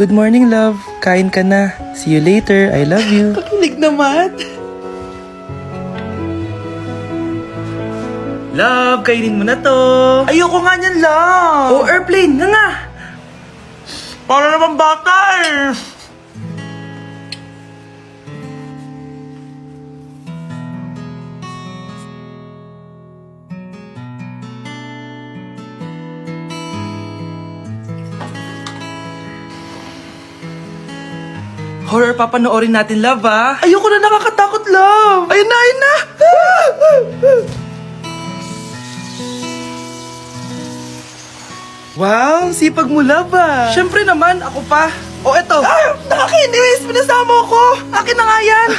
Good morning, love. Kain ka na. See you later. I love you. Kakilig naman. Love, kainin mo na to. Ayoko nga niyan, love. Oh, airplane. Nga. Para naman bata eh. Horror papanoorin natin, love, ah. Ayoko na, nakakatakot, love. Ayun na, ayun na. Wow, sipag mo, love, ah. Siyempre naman, ako pa. Oh, eto. Nakakainis, pinasama ko. Akin na nga yan.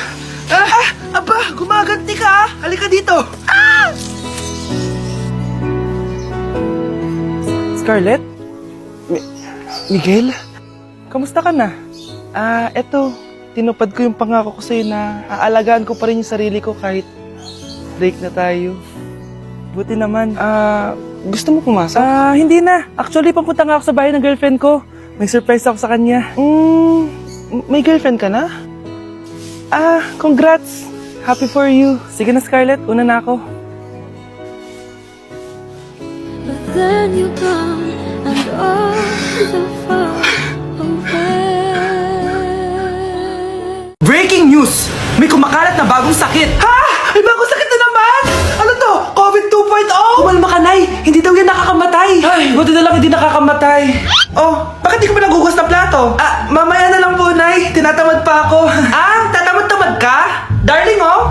Aba, gumaganti ka. Halika dito. Scarlett? Miguel? Kamusta ka na? Eto. Tinupad ko yung pangako ko sa'yo na aalagaan ko pa rin yung sarili ko kahit break na tayo. Buti naman. Gusto mo pumasok? Hindi na. Actually, papunta nga ako sa bahay ng girlfriend ko. May surprise ako sa kanya. May girlfriend ka na? Congrats. Happy for you. Sige na, Scarlett. Una na ako. But then you come and all so far away. Breaking news! May kumakalat na bagong sakit. Ha? May bagong sakit na naman? Ano to? COVID 2.0? Kumalma ka, Nay. Hindi daw yan nakakamatay. Ay, buti na lang hindi nakakamatay. Oh, bakit di ka pa nagugas ng plato? Mamaya na lang po, Nay. Tinatamad pa ako. Tatamad-tamad ka? Darling, oh.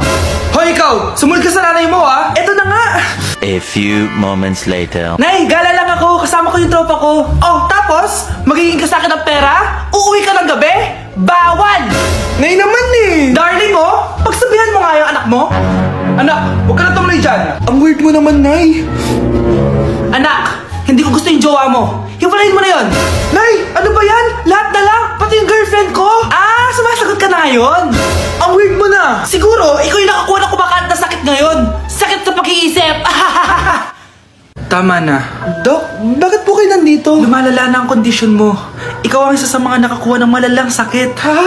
Hoy, ikaw! Sumunod ka sa nanay mo, ah. Eto na nga. A few moments later. Nay, gala lang ako. Kasama ko yung tropa ko. Oh, tapos? Magiging ka sa akin ng pera? Uuwi ka ng gabi? Bawal! Nay naman eh. Darling, oh. Pagsabihan mo nga yung anak mo. Anak, huwag ka na tumuloy dyan. Ang weird mo naman, Nay. Anak, hindi ko gusto yung jowa mo. Hiwalayin mo na yon. Nay, ano ba yan? Lahat na lang, pati yung girlfriend ko. Sumasagot ka na ngayon. Ang weird mo na. Siguro, ikaw yung nakakuha ng kumakalat na sakit ngayon. Sakit sa pag-iisip. Tama na. Dok, bakit po kayo nandito? Lumalala na ang kondisyon mo. Ikaw ang isa sa mga nakakuha ng malalang sakit. Ha?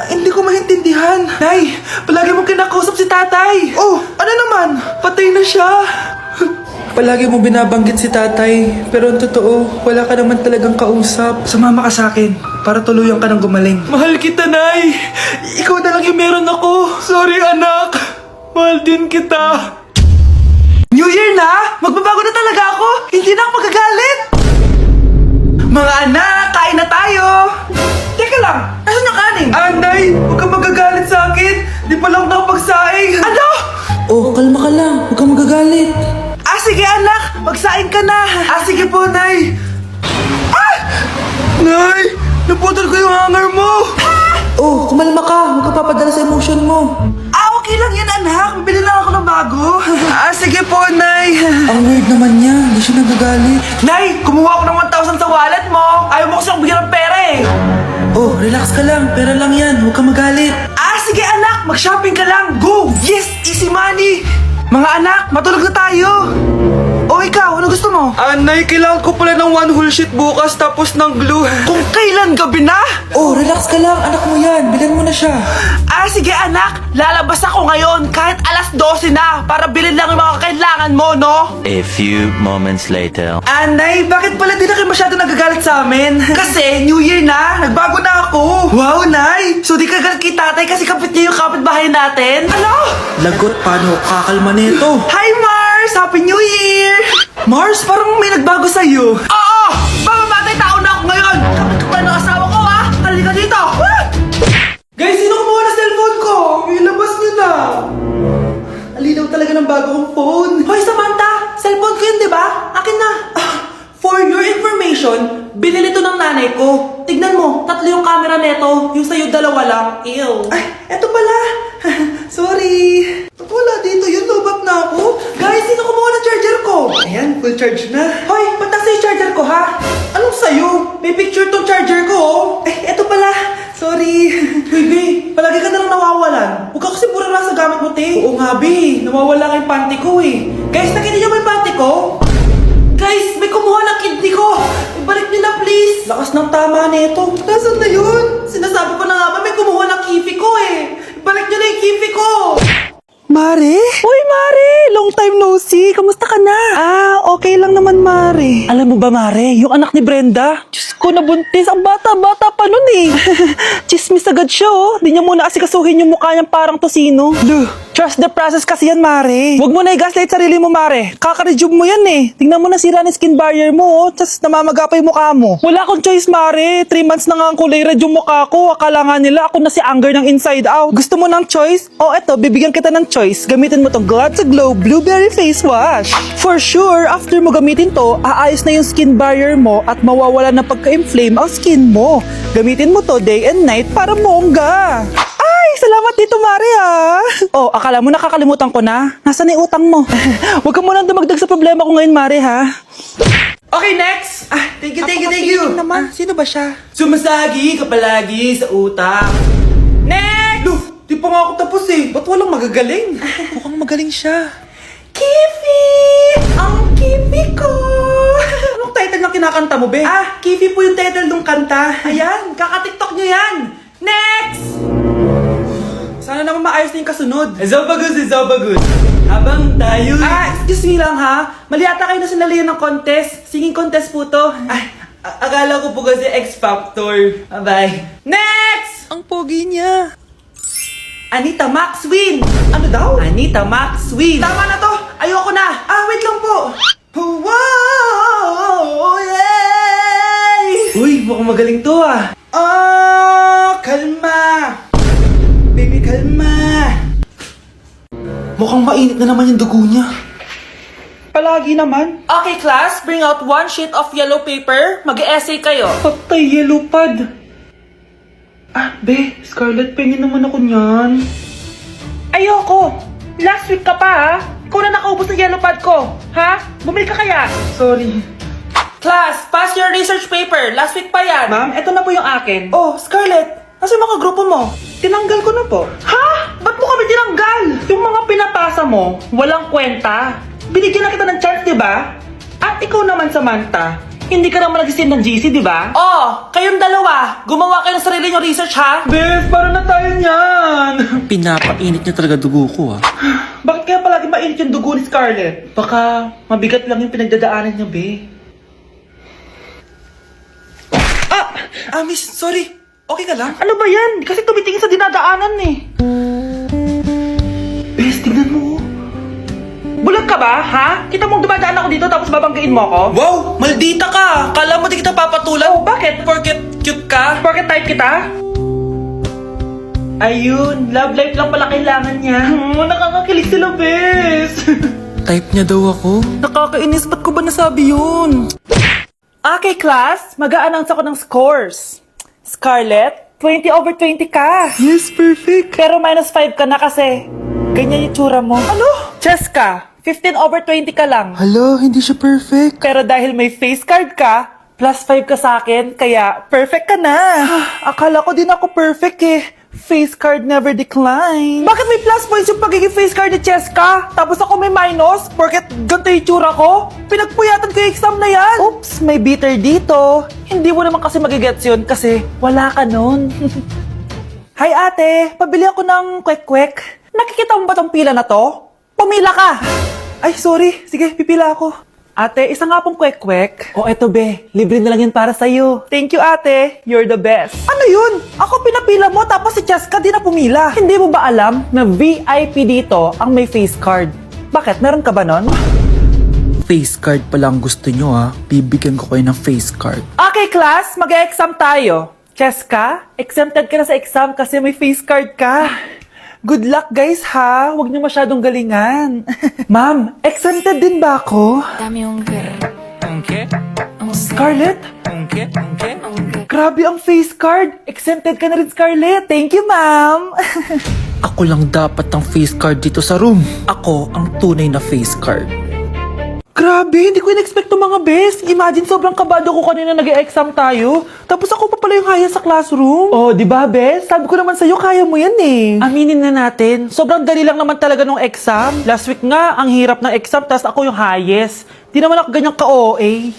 Hindi ko maintindihan. Nay, palagi mo kinakausap si tatay. Oh, ano naman? Patay na siya. Palagi mo binabanggit si tatay, pero ang totoo, wala ka naman talagang kausap. Sumama ka sa akin para tuluyan ka ng gumaling. Mahal kita, Nay. Ikaw na lang yung meron ako. Sorry, anak. Mahal din kita. New Year na! Magbabago na talaga ako! Hindi na ako magagalit! Mga anak, kain na tayo! Teka lang, asan yung kanin? Nay, huwag kang magagalit sa akin! Di pa lang nakapagsaing! Ano? Oh, kalma ka lang. Huwag kang magagalit. Sige anak, magsaing ka na! Sige po, Nay! Nay! Naputol ko yung hanger mo! Oh, kumalma ka. Huwag ka papadala sa emotion mo. Okay lang yan, anak. Bibili lang ako ng bago. Sige po, Nay. Ang weird naman niya. Hindi siya nagagalit. Nay, kumuha ako ng 1,000 sa wallet mo. Ayaw mo kasi akong bigyan ng pera eh. Oh, relax ka lang. Pera lang yan. Huwag ka magalit. Sige anak, mag-shopping ka lang. Go! Yes, easy money. Mga anak, matulog na tayo. Ikaw, ano gusto mo? Nay, kailangan ko pala ng one whole sheet bukas tapos ng glue. Kung kailan gabi na? Oh, relax ka lang. Anak mo yan. Bilan mo na siya. Sige anak, lalabas ako ngayon kahit alas 12 na para bilhin lang yung mga kailangan mo, no? A few moments later. Nay, bakit pala di na kayo masyado nagagalit sa amin? Kasi New Year na, nagbago na ako. Wow, Nay! So di ka galit kay tatay kasi kapit niya yung kapitbahay natin? Ano? Lagot, paano kakalma nito? Hi, Mars! Happy New Year! Mars, parang may nagbago sa'yo. Oo! Mamamatay tao na ako ngayon! Kapit ko pa ng asawa ko, ha? Halika dito! Guys, sino kumuha na cellphone ko? Ilabas niyo na! Alinaw talaga ng bago kong phone. Hoy, Samantha! Cellphone ko yun, di ba? Akin na. For your information, binili to ng nanay ko. Tignan mo, 3 yung camera neto. Yung sa'yo, 2 lang. Ew. Eto pala. Sorry. Wala dito yun, lobat na ako. Guys, sino kumuha ng charger ko? Ayan, full charge na. Hoy, ba't nasa yung charger ko, ha? Anong sa'yo? May picture tong charger ko, oh. Eto pala. Sorry. Baby, palagi ka nalang nawawalan. Huwag ka kasi pura sa gamit mo, te. Oo nga, Bi. Nawawala nga yung panty ko, eh. Guys, nakita niyo ba yung panty ko? Guys, may kumuha ng kidney ko. Ibalik niyo na, please. Lakas ng tama nito. Nasaan na yun? Sinasabi ko na nga ba may kumuha ng kifi ko eh. Balik niyo na yung kifi ko! Mare? Uy, Mare! Long time no see. Kamusta ka na? Okay lang naman, Mare. Alam mo ba, Mare? Yung anak ni Brenda? Diyos ko, nabuntis. Ang bata-bata pa nun eh. Chismis agad siya, oh. Di niya muna asikasuhin yung mukha niyang parang tosino. Duh, trust the process kasi yan, Mare. Huwag mo na i-gaslight sarili mo, Mare. Kaka-rejuve mo yan eh. Tingnan mo na sira ng skin barrier mo, oh. Tapos namamaga pa yung mukha mo. Wala akong choice, Mare. 3 months na nga ang kulay red yung mukha ko. Akala nga nila ako na si Anger ng Inside Out. Gusto mo ng choice? O eto, bibigyan kita ng choice. Gamitin mo tong Glad to Glow Blueberry Face Wash. For sure, after mo gamitin to, aayos na yung skin barrier mo at mawawala na pagka-inflame ang skin mo. Gamitin mo to day and night para bongga. Ay, salamat dito, Mare, ha? Oh, akala mo nakakalimutan ko na? Nasaan na yung utang mo? Huwag ka munang dumagdag sa problema ko ngayon, Mare, ha? Okay, next! Thank you! Naman, sino ba siya? Sumasagi ka palagi sa utak. Next! Loh, di pa nga ako tapos eh. Ba't walang magagaling? Mukhang magaling siya. Kifi! Ang Kifi ko! Anong title ng kinakanta mo, be? Kifi po yung title ng kanta. Ayan, kaka-tiktok nyo yan! Next! Sana naman maayos na yung kasunod. Zobagus. Habang tayo... excuse me lang ha. Mali ata kayo na sinalihan ng contest. Singing contest po to. Akala ko po kasi X Factor. Bye-bye. Next! Ang pogi niya. Anita Max win! Ano daw? Anita Max win! Tama na to! Ayoko na! Wait lang po! Wow! Yay! Uy, mukhang magaling to ah! Kalma! Baby, kalma! Mukhang mainit na naman yung dugo niya. Palagi naman. Okay, class. Bring out 1 sheet of yellow paper. Mag-essay kayo. Patay, yellow pad. Be, Scarlett, pengin naman ako niyan. Ayoko! Last week ka pa ha? Ikaw na nakaubos ng yellow pad ko. Ha? Bumili ka kaya? Sorry. Class, pass your research paper. Last week pa yan. Ma'am, eto na po yung akin. Oh, Scarlett. Nasa yung mga grupo mo? Tinanggal ko na po. Ha? Ba't mo kami tinanggal? Yung mga pinapasa mo, walang kwenta. Binigyan na kita ng chance, di ba? At ikaw naman, Samantha, hindi ka naman nag-send ng GC, di ba? Oh, kayong dalawa. Gumawa kayo ng sarili nyong research ha? Bes, para na tayo niyan. Pinapainit niya talaga dugo ko ah. Bakit kaya palagi mainit yung dugo ni Scarlett? Baka mabigat lang yung pinagdadaanan niya, be. Miss, sorry. Okay ka lang? Ano ba yan? Kasi tumitingin sa dinadaanan eh. Bes, tignan mo. Bulag ka ba, ha? Kita mong dumadaan ako dito tapos babanggain mo ako? Wow, maldita ka. Kala mo di kita papatulan. Oh, bakit? Porket cute ka? Porket type kita? Ayun, love life lang pala kailangan niya. Nakakakilig sila, bes. Type niya daw ako. Nakakainis, ba't ko ba nasabi yun? Okay, class. Mag-a-announce ako ng scores. Scarlett, 20/20 ka. Yes, perfect. Pero -5 ka na kasi ganyan yung tsura mo. Ano? Cheska, 15/20 ka lang. Hala, hindi siya perfect. Pero dahil may face card ka, +5 ka sa akin, kaya perfect ka na. Akala ko din ako perfect eh. Face card never decline. Bakit may plus points yung pagiging face card ni Cheska? Tapos ako may minus? Porket ganito yung tsura ko? Pinagpuyatan ko yung exam na yan. Oops, may bitter dito. Hindi mo naman kasi magigets yun kasi wala ka nun. Hi ate, pabili ako ng kwek-kwek. Nakikita mo ba tong pila na to? Pumila ka! Ay, sorry. Sige, pipila ako. Ate, isa nga pong kwek-kwek. Eto be, libre na lang yun para sa'yo. Thank you ate, you're the best. Ano yun? Ako pinapila mo tapos si Cheska di na pumila. Hindi mo ba alam na VIP dito ang may face card? Bakit? Meron ka ba nun? Face card pala ang gusto nyo ha. Bibigyan ko kayo ng face card. Okay class, mag-exam tayo. Cheska, exempted ka na sa exam kasi may face card ka. Good luck guys ha, huwag niyo masyadong galingan. Ma'am, exempted din ba ako? Dame un que, Scarlett? Grabe ang face card. Exempted ka na rin, Scarlett. Thank you, ma'am. Ako lang dapat ang face card dito sa room. Ako ang tunay na face card. Grabe, hindi ko in-expect to mga bes. Imagine, sobrang kabado ko kanina nag-e-exam tayo. Tapos ako pa pala yung haya sa classroom. Oh, di ba bes? Sabi ko naman sa'yo, kaya mo yan eh. Aminin na natin, sobrang dali lang naman talaga nung exam. Last week nga, ang hirap ng exam, tas ako yung highest. Di naman ako ganyang ka-OA.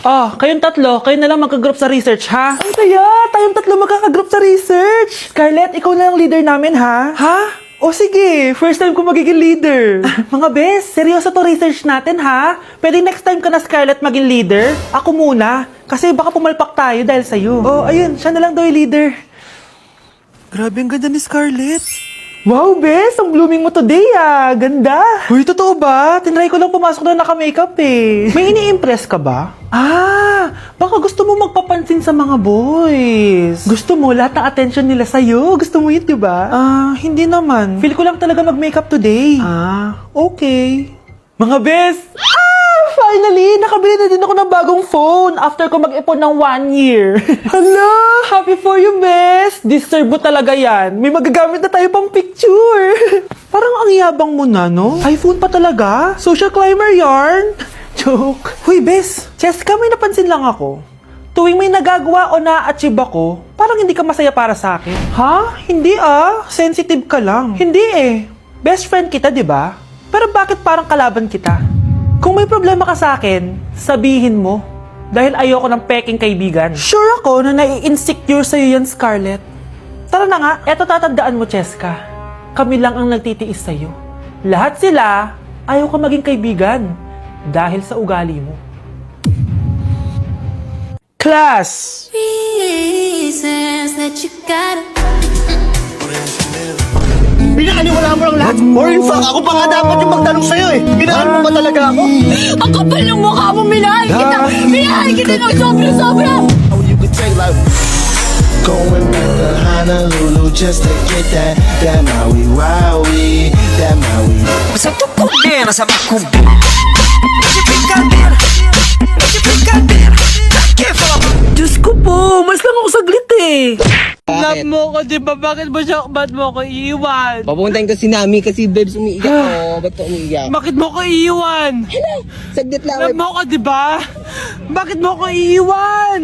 Kayong tatlo, kayo na lang magka-group sa research, ha? Ang saya! Tayong tatlo magkakagroup sa research! Scarlett, ikaw na lang leader namin, ha? Ha? O sige, first time ko magiging leader. Mga bes, seryoso to research natin, ha? Pwede next time ka na, Scarlett, maging leader? Ako muna. Kasi baka pumalpak tayo dahil sa'yo. Oh, ayun, siya na lang daw yung leader. Grabe, ang ganda ni Scarlett. Wow, bes! Ang blooming mo today, ah! Ganda! Uy, totoo ba? Tinry ko lang pumasok doon naka-makeup eh. May ini-impress ka ba? Baka gusto mo magpapansin sa mga boys. Gusto mo lahat ng attention nila sa'yo? Gusto mo yun, di ba? Hindi naman. Feel ko lang talaga mag-makeup today. Okay. Mga bes! Finally! Nakabili na din ako ng bagong phone after ko mag-ipon ng 1 year. Hala! Happy for you, bes! Deserve mo talaga yan. May magagamit na tayo pang picture. Parang ang yabang mo na, no? iPhone pa talaga? Social climber yarn? Joke. Huy, bes! Cheska, may napansin lang ako. Tuwing may nagagawa o na-achieve ako, parang hindi ka masaya para sa akin. Ha? Hindi Sensitive ka lang. Hindi eh. Best friend kita, di ba? Pero bakit parang kalaban kita? Kung may problema ka sa akin, sabihin mo. Dahil ayoko ng peking kaibigan. Sure ako na nai-insecure sa'yo yan, Scarlett. Tara na nga, eto tatandaan mo, Cheska. Kami lang ang nagtitiis sa'yo. Lahat sila, ayaw ka maging kaibigan. Dahil sa ugali mo. Class! Reasons that you gotta Pinakaniwala mo lang lahat. Or in fact, ako pa nga dapat yung magtanong sa'yo eh. Minahal mo ba talaga ako? Ang kapal ng mukha mo, minahal kita! Minahal kita ng sobra-sobra! You could take like going back to Honolulu just to get that Maui Wowie, that Maui. Sa tukubera sa bakub. Diyos ko po, mas lang ako saglit eh. Bakit? mo ko, di ba? Bakit mo ko iiwan? Papuntahin ko si Nami kasi babes umiiyak ko. Ba't ka umiiyak? Bakit mo ko iiwan? Saglit lang. Love mo ko, di ba? Bakit mo ko iiwan?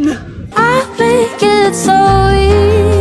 I think it's so easy